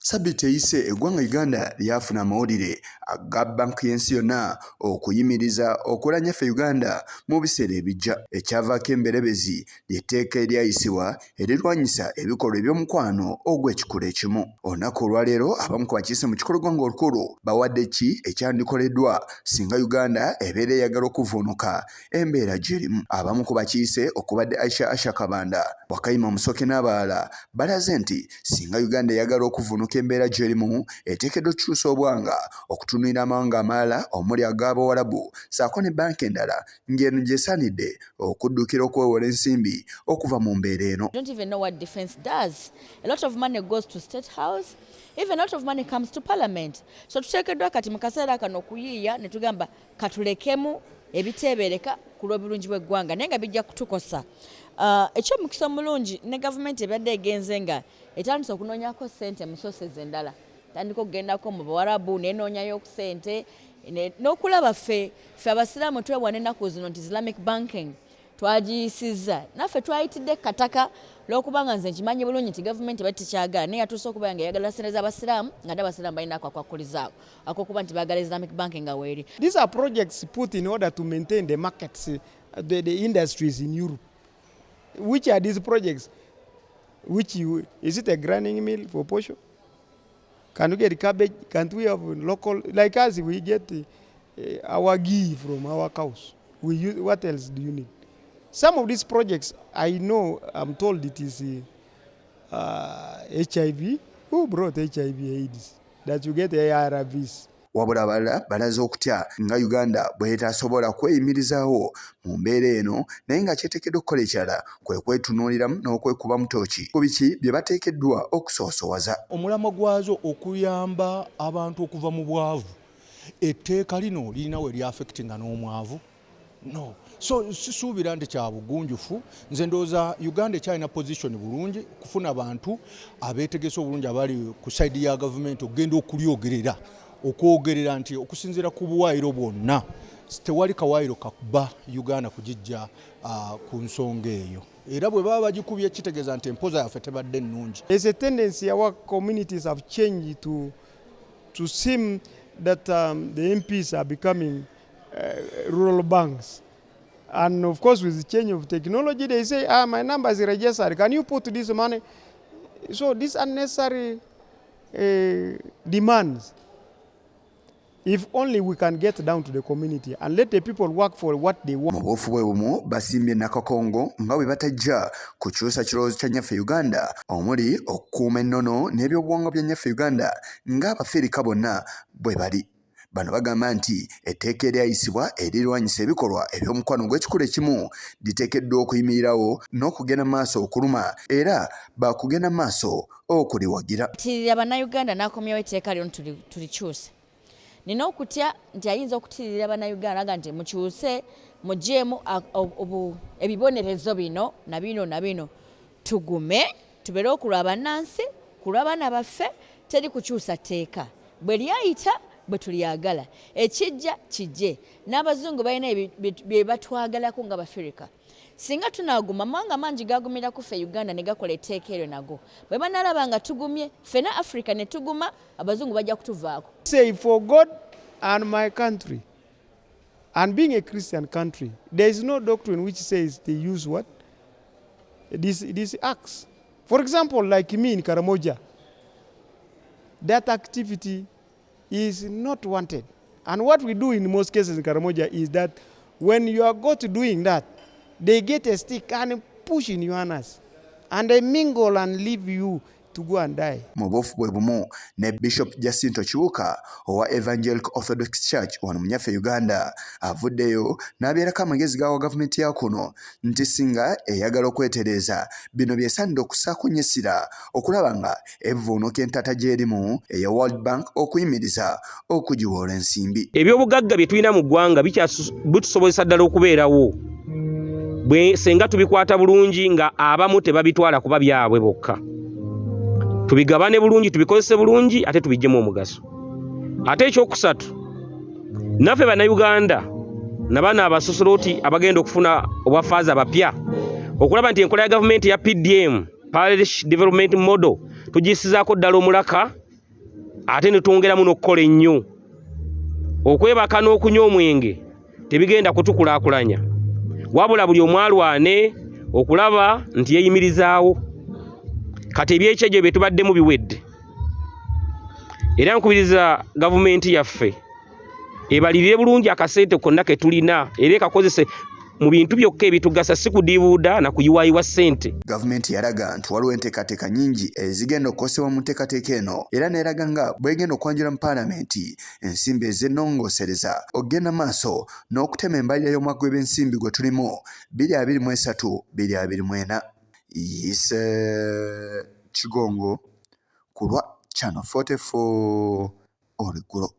Sabiti eyise eggwanga Uganda lyafuna amawulire aga banki y'ensi yonna okuyimiriza okola nnyaffe Uganda mu biseera ebijja. Ekyavaako emberebezi ly'etteeka eryayisibwa erirwanyisa ebikolwa eby'omukwano ogw'ekikula ekimu. Olunaku olwaleero abamu ku bakiise mu kikolo ggwanga olukulu bawadde ki ekyandikoleddwa singa Uganda ebeera eyagala okuvvuunuka embeera gy'erimu. Abamu ku bakiise okubadde Aisha Kabanda, Wakayima Musoke n'abalala balaze nti singa Uganda eyagala okuvvuunuka embeera gy'erimu eteekeddwa okukyusa obwanga okutunuulira amawanga amalala omuli ag'Abawarabu ssaako ne banki endala ng'eno gy'esaanidde okuddukira okwewola ensimbi okuva mu mbeera eno. Don't even know what defense does. A lot of money goes to State House. Even a lot of money comes to Parliament. So tuteekeddwa kati mu kaseera kano okuyiiya ne tugamba katulekemu ebiteebereka ku lw'obulungi bw'eggwanga naye nga bijja kutukosa. Eky'omukisa omulungi ne gavumenti ebadde egenze nga etandise okunoonyako ssente mu sources endala. Tandika okugendako mu Bawarabu n'enoonyayo ssente n'okulaba ffe abasiraamu twewana ennaku zino nti Islamic banking twagiyisizza. Naffe twayitidde kataka lw'okuba nga nze nkimanyi bulungi nti gavumenti bati tekyagala naye yatuuse okuba nga eyagala ssente z'abasiraamu nga ate abasiraamu balina akwakwakulizaako akokuba nti baagala Islamic banking nga weeri. These are projects put in order to maintain the markets, the industries in Europe. Which are these projects? Is it a grinding mill for posho? Can we get cabbage? Can't we have local, like us, we get our ghee from our cows. What else do you need? Some of these projects, I know, I'm told it is HIV. Who brought HIV/AIDS? That you get ARVs. Wabula abalala balaze okutya nga Uganda bw'etasobola kweyimirizaawo mu mbeera eno naye nga kyeteekeddwa okukola ekirala kwe kwetunuuliramu n'okwekuba mu tooki ku biki bye bateekeddwa okusoosowaza. Omulamwa gwazo okuyamba abantu okuva mu bwavu. Etteeka lino lirina we lyafekitinga n'omwavu? No. So sisuubira nti kya bugunjufu. Nze ndowooza Uganda ekyalina position bulungi kufuna abantu abeetegese obulungi abali ku side ya gavumenti okugenda okulyogerera. Okwogerera nti okusinziira ku buwaayiro bwonna tewali kawaayiro kakuba Uganda kugijja ku nsonga eyo. Era bwe baba bagikubye kitegeeza nti empoza yaffe tebadde nnungi. There's a tendency our communities have changed to seem that the MPs are becoming rural banks. And of course with the change of technology they say, my number is registered, can you put this money? So these unnecessary demands. If only we can get down to the community and let the people work for what they want. Mubuufu bwe bumu basimbye Nakakongo nga bwe batajja kukyusa kirowoozo kya nnyaffe Uganda omuli okukuuma ennono n'ebyobuwangwa bya nnyaffe Uganda ng'Abafirika bonna bwe bali. Bano bagamba nti etteeka eryayisibwa erirwanyisa ebikolwa eby'omukwano ogw'ekikula ekimu liteekeddwa okuyimirirawo n'okugenda maaso okuluma era bakugenda maaso okuliwagira. Tirira bannayuganda n'akomyawo etteeka lyono tulikyuse. Nina okutya nti ayinza okutirira bannayuganda nti mukyuse mugyemu ebibonerezo bino na bino tugume tubeere okulwa bannansi kulwa baana baffe teri kukyusa tteeka bwe lyayita bwe tulyagala ekijja kijje n'abazungu balina bye batwagalako nga Bafirika. Singa tunaguma amawanga mangi gagumira ku ffe Uganda ne gakola etteeka eryo nago bwe banalaba nga tugumye ffena Africa ne tuguma abazungu bajja kutuvaako. Say for God and my country, and being a Christian country, there is no doctrine which says they use what? These acts. For example, like me in Karamoja, that activity is not wanted. And what we do in most cases in Karamoja is that when you are got doing that, they get a stick and push in your anus, and they mingle and leave you to go and die. Mubuufu bwe bumu ne Bishop Jacinto Kiwuka owa Evangelical Orthodox Church wano mu nnyaffe Uganda avuddeyo n'abeerako amagezi g'awa gavumenti ya kuno nti singa eyagala okwetereeza bino byesaanidde okussaako nnyo essira okulaba nga evvuunuka entata gy'erimu eya World Bank okuyimiriza okugiwoola ensimbi. Ebyobugagga bye tulina mu ggwanga bitusobozesa ddala okubeerawo bwe senga tubikwata bulungi nga abamu tebabitwala kuba byabwe bokka. Tubigabane bulungi tubikozese bulungi ate tubijjemu omugaso. Ate ekyokusatu naffe bannayuganda nabaana abasosoloti abagenda okufuna obwafaaza abapya okulaba nti enkola ya gavumenti ya PDM Parish Development Model tugisizaako ddala omulaka ate ne twongeramu n'okukola ennyo. Okwebaka n'okunywa omwenge tebigenda kutukulaakulanya, wabula buli omu alwane okulaba nti yeeyimirizaawo. Kati ebyekyejo bye tubaddemu biwedde. Era nkubiriza gavumenti yaffe ebalirire bulungi akasente konna ke tulina era ekakozese mu bintu byokka ebitugasa, si kudiibuuda na kuyiwaayiwa ssente. Gavumenti yalaga nti waliwo enteekateeka nnyingi ezigenda okukosebwa mu nteekateeka eno, era n'eraga nga bw'egenda okwanjula mu paalamenti ensimbi ez'ennongoosereza okugenda maaso n'okutema embalirira y'omwaka gw'ebyensimbi gwe tulimu 2023-2024. Yise Kigongo ku lwa Channel 44 Oluggulo.